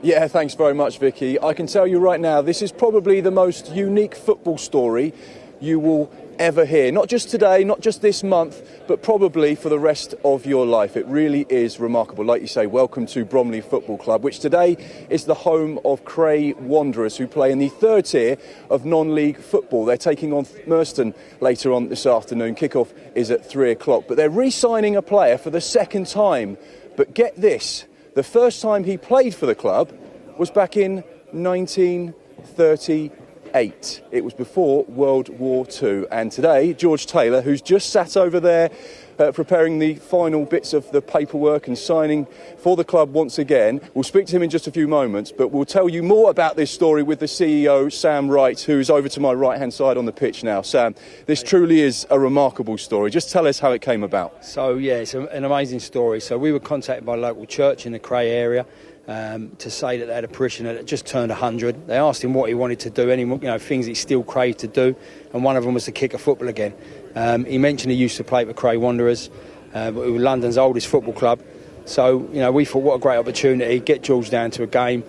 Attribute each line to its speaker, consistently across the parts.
Speaker 1: Yeah, thanks very much, Vicky. I can tell you right now, this is probably the most unique football story you will ever hear. Not just today, not just this month, but probably for the rest of your life. It really is remarkable. Like you say, welcome to Bromley Football Club, which today is the home of Cray Wanderers, who play in the third tier of non-league football. They're taking on Merston later on this afternoon. Kick-off is at 3 o'clock. But they're re-signing a player for the second time. But get this, the first time he played for the club was back in 1938. It was before World War II. And today, George Taylor, who's just sat over there preparing the final bits of the paperwork and signing for the club once again, we'll speak to him in just a few moments, but we'll tell you more about this story with the CEO, Sam Wright, who's over to my right-hand side on the pitch now. Sam, this truly is a remarkable story. Just tell us how it came about.
Speaker 2: So, yeah, it's an amazing story. So we were contacted by a local church in the Cray area to say that they had a parishioner that just turned 100. They asked him what he wanted to do, any things he still craved to do, and one of them was to kick a football again. He mentioned he used to play for Cray Wanderers, but it was London's oldest football club. So, we thought, what a great opportunity, get George down to a game.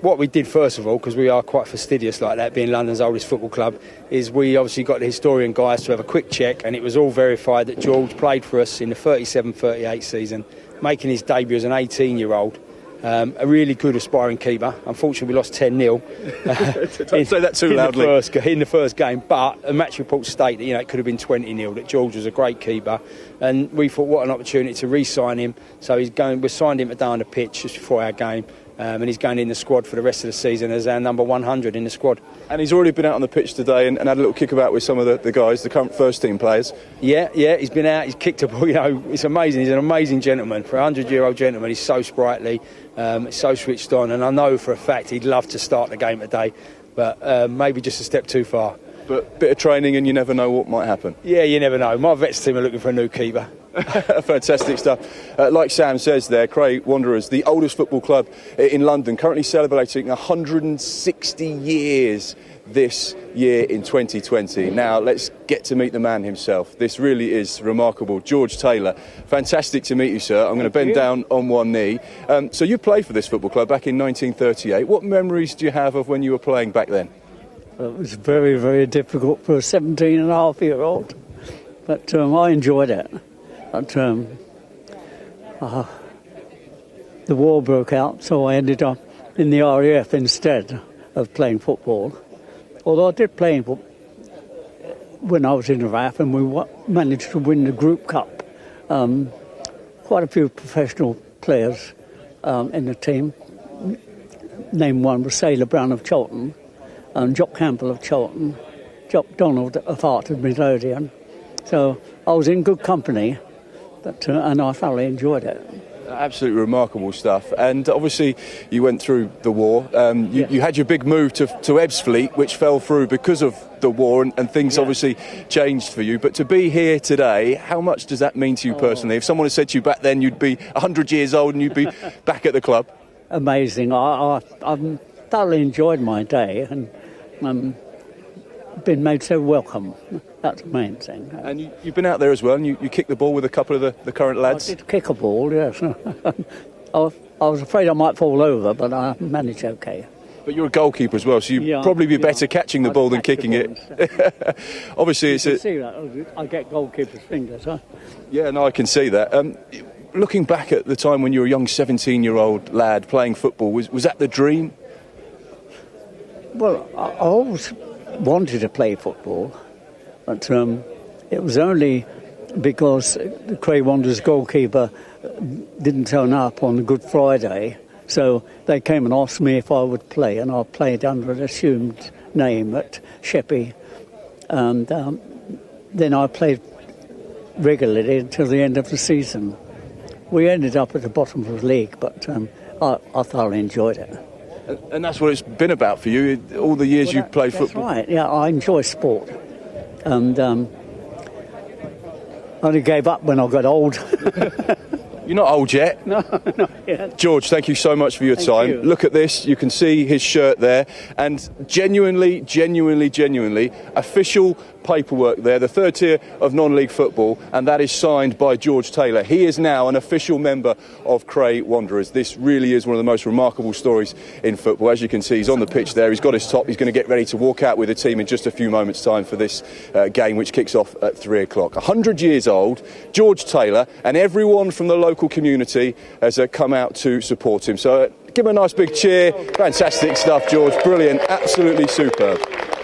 Speaker 2: What we did first of all, because we are quite fastidious like that, being London's oldest football club, is we obviously got the historian guys to have a quick check, and it was all verified that George played for us in the 37-38 season, making his debut as an 18-year-old. A really good aspiring keeper. Unfortunately, we lost 10-0.
Speaker 1: Don't say that too loudly.
Speaker 2: In the first game, but the match reports state that it could have been 20-0. That George was a great keeper, and we thought, what an opportunity to re-sign him. So we signed him today on the pitch just before our game. And he's going in the squad for the rest of the season as our number 100 in the squad. And
Speaker 1: he's already been out on the pitch today and had a little kickabout with some of the guys, the current first team players.
Speaker 2: Yeah, he's been out, he's kicked a ball, it's amazing. He's an amazing gentleman. For a 100-year-old gentleman, he's so sprightly, so switched on, and I know for a fact he'd love to start the game today, but maybe just a step too far.
Speaker 1: But a bit of training and you never know what might happen.
Speaker 2: Yeah, you never know. My vets team are looking for a new keeper.
Speaker 1: Fantastic stuff. Like Sam says there, Cray Wanderers, the oldest football club in London, currently celebrating 160 years this year in 2020. Now, let's get to meet the man himself. This really is remarkable. George Taylor, fantastic to meet you, sir. I'm going to bend down on one knee. So you played for this football club back in 1938. What memories do you have of when you were playing back then?
Speaker 3: Well, it was very, very difficult for a 17-and-a-half-year-old, but I enjoyed it. But the war broke out, so I ended up in the RAF instead of playing football. Although I did play when I was in the RAF, and we managed to win the Group Cup. Quite a few professional players in the team. Name one was Sailor Brown of Chorlton, Jock Campbell of Chorlton, Jock Donald of Hartford Midlothian. So I was in good company, and I thoroughly enjoyed it.
Speaker 1: Absolutely remarkable stuff. And obviously you went through the war. You had your big move to Ebbsfleet, which fell through because of the war, and things obviously changed for you. But to be here today, how much does that mean to you personally? If someone had said to you back then you'd be 100 years old and you'd be back at the club?
Speaker 3: Amazing. I've thoroughly enjoyed my day and been made so welcome. That's the main thing.
Speaker 1: And you've been out there as well, and you kicked the ball with a couple of the current lads?
Speaker 3: I did kick a ball, yes. I was afraid I might fall over, but I managed okay.
Speaker 1: But you're a goalkeeper as well, so you'd probably be better catching the ball than kicking it. Obviously,
Speaker 3: you can see that. I get goalkeeper's fingers, huh?
Speaker 1: Yeah, no, I can see that. Looking back at the time when you were a young 17-year-old lad playing football, was that the dream?
Speaker 3: Well, I always wanted to play football, but it was only because the Cray Wanderers goalkeeper didn't turn up on Good Friday, so they came and asked me if I would play, and I played under an assumed name at Sheppey, and then I played regularly until the end of the season. We ended up at the bottom of the league, but I thoroughly enjoyed it.
Speaker 1: And that's what it's been about for you, all the years you've played football?
Speaker 3: That's right, yeah, I enjoy sport. And I only gave up when I got old.
Speaker 1: You're not old yet.
Speaker 3: No, not yet.
Speaker 1: George, thank you so much for your time.
Speaker 3: you.
Speaker 1: Look at this. You can see his shirt there. And genuinely, official paperwork there, the third tier of non-league football, and that is signed by George Taylor. He is now an official member of Cray Wanderers. This really is one of the most remarkable stories in football. As you can see, he's on the pitch there. He's got his top. He's going to get ready to walk out with the team in just a few moments' time for this game, which kicks off at 3 o'clock. 100 years old, George Taylor, and everyone from the local community has come out to support him. So give him a nice big cheer. Fantastic stuff, George. Brilliant. Absolutely superb.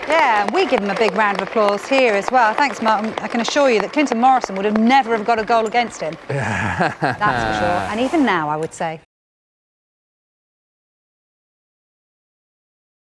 Speaker 4: Yeah, we give him a big round of applause here as well. Thanks, Martin. I can assure you that Clinton Morrison would have never have got a goal against him. That's for sure. And even now, I would say.